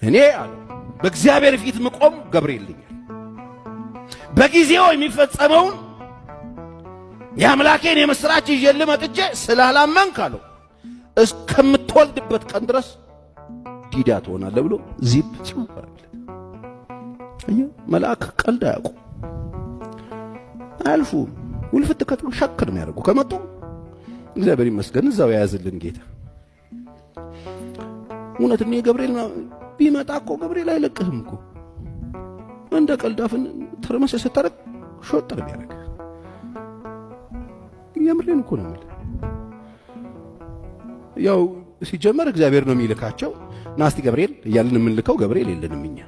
እኔ አለ በእግዚአብሔር ፊት መቆም ገብርኤል ነኝ። በጊዜው የሚፈጸመውን የአምላኬን የምስራች ይዤልህ መጥቼ ስላላመንክ አለው እስከምትወልድበት ቀን ድረስ ዲዳ ትሆናለህ ብሎ ዚፕ ሲወራል። መልአክ ቀልድ አያውቁም፣ አያልፉም። ውልፍት ከተሉ ሸክ ነው የሚያደርጉ። ከመጡ እግዚአብሔር ይመስገን እዛው የያዝልን ጌታ። እውነትም የገብርኤል ቢመጣ እኮ ገብርኤል አይለቅህም እኮ እንደ ቀልዳፍን ተረመሰ ስታረቅ ሾጥር ቢያደርግ የምሬን እኮ ነው የሚል። ያው ሲጀመር እግዚአብሔር ነው የሚልካቸው። ናስቲ ገብርኤል እያልን የምንልከው ገብርኤል የለንም እኛ።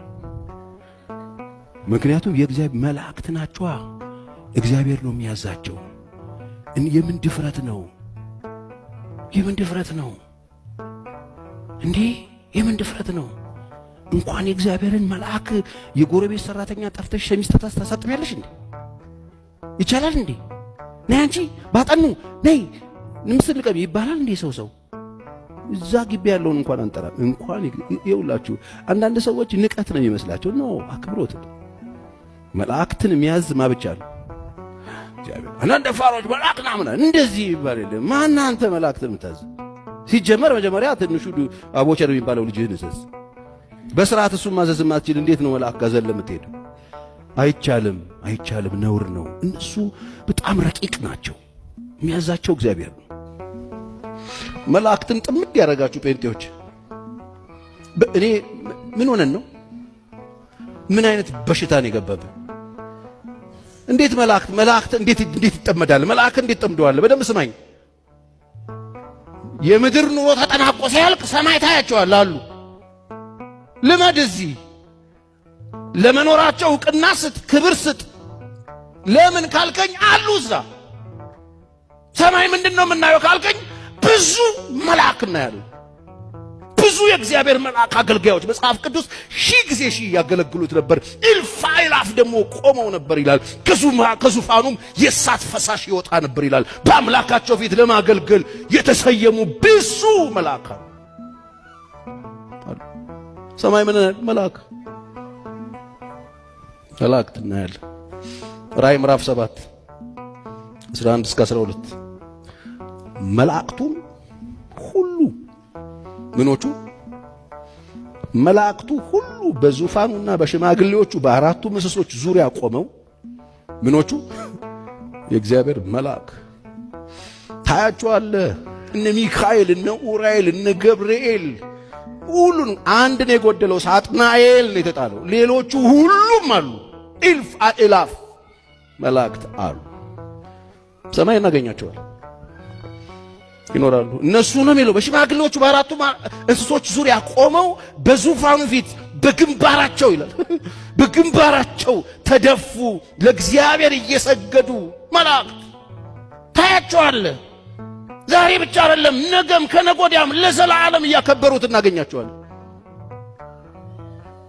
ምክንያቱም የእግዚአብሔር መላእክት ናቸዋ። እግዚአብሔር ነው የሚያዛቸው። የምን ድፍረት ነው? የምን ድፍረት ነው እንዴ? የምን ድፍረት ነው? እንኳን የእግዚአብሔርን መልአክ የጎረቤት ሰራተኛ ጠፍተሽ ሸሚዝ ታሳጥቢያለሽ እንዴ? ይቻላል እንዴ? ነይ አንቺ ባጠኑ ነይ ምስል ቀቢ ይባላል እንዴ? ሰው እዛ ግቢ ያለውን እንኳን አንጠራም። እንኳን ይውላችሁ አንዳንድ ሰዎች ንቀት ነው የሚመስላቸው። ነው አክብሮት። መላእክትን የሚያዝ ማብቻ ነው እግዚአብሔር። አንዳንድ ፋሮች መላእክና ምን እንደዚህ ይባል የለም። ማን አንተ መላእክትን የምታዝ? ሲጀመር መጀመሪያ ትንሹ አቦቸር የሚባለው ልጅህን እዘዝ። በስርዓት እሱን ማዘዝ ማትችል እንዴት ነው መልአክ ጋር ዘለ የምትሄደው? አይቻልም፣ አይቻልም፣ ነውር ነው። እነሱ በጣም ረቂቅ ናቸው። የሚያዛቸው እግዚአብሔር ነው። መላእክትን ጥምድ ያደረጋችሁ ጴንጤዎች እኔ ምን ሆነን ነው? ምን አይነት በሽታ ነው የገባብን? እንዴት መላእክት እንዴት ይጠመዳል? መላእክት እንዴት ጠምደዋል? በደንብ ስማኝ። የምድር ኑሮ ተጠናቆ ሲያልቅ ሰማይ ታያቸዋል አሉ። ልመድ እዚህ ለመኖራቸው ዕውቅና ስጥ፣ ክብር ስጥ። ለምን ካልከኝ አሉ እዛ ሰማይ ምንድነው የምናየው ካልከኝ ብዙ መላእክ እናያለን። ብዙ የእግዚአብሔር መልአክ አገልጋዮች መጽሐፍ ቅዱስ 1000 ጊዜ 1000 ያገለግሉት ነበር። እልፍ አእላፍ ደግሞ ቆመው ነበር ይላል። ከዙፋኑም የእሳት ፈሳሽ ይወጣ ነበር ይላል። በአምላካቸው ፊት ለማገልገል የተሰየሙ ብዙ መላእክ አሉ። ሰማይ ምን መላእክት እናያለን። ራእይ ምዕራፍ 7 11 እስከ 12 መላእክቱም ሁሉ ምኖቹ መላእክቱ ሁሉ በዙፋኑና በሽማግሌዎቹ በአራቱ ምሰሶች ዙሪያ ቆመው ምኖቹ የእግዚአብሔር መልአክ ታያቸዋለህ። እነ ሚካኤል፣ እነ ኡራኤል፣ እነ ገብርኤል ሁሉን አንድ ነው የጎደለው። ሳጥናኤል ነው የተጣለው። ሌሎቹ ሁሉም አሉ። እልፍ አእላፍ መላእክት አሉ። ሰማይ እናገኛቸዋል ይኖራሉ። እነሱ ነው የሚለው በሽማግሌዎቹ በአራቱ እንስሶች ዙሪያ ቆመው በዙፋኑ ፊት በግንባራቸው ይላል በግንባራቸው ተደፉ ለእግዚአብሔር እየሰገዱ መላእክት ታያቸዋለህ። ዛሬ ብቻ አይደለም ነገም ከነጎዲያም ለዘላለም እያከበሩት እናገኛቸዋለን።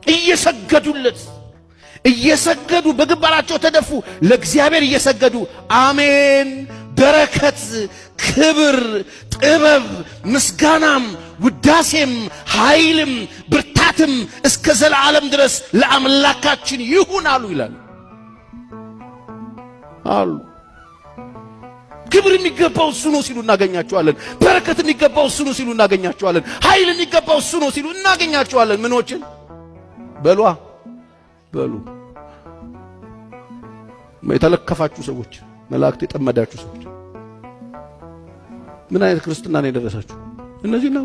እየሰገዱለት እየሰገዱ በግንባራቸው ተደፉ ለእግዚአብሔር እየሰገዱ አሜን፣ በረከት፣ ክብር፣ ጥበብ፣ ምስጋናም፣ ውዳሴም፣ ኃይልም፣ ብርታትም እስከ ዘላለም ድረስ ለአምላካችን ይሁን አሉ ይላል አሉ። ክብር የሚገባው እሱ ነው ሲሉ እናገኛቸዋለን። በረከት የሚገባው እሱ ነው ሲሉ እናገኛቸዋለን። ኃይል የሚገባው እሱ ነው ሲሉ እናገኛቸዋለን። ምኖችን በሉ የተለከፋችሁ ሰዎች፣ መላእክት የጠመዳችሁ ሰዎች ምን አይነት ክርስትና ነው የደረሳችሁ? እነዚህ ነው።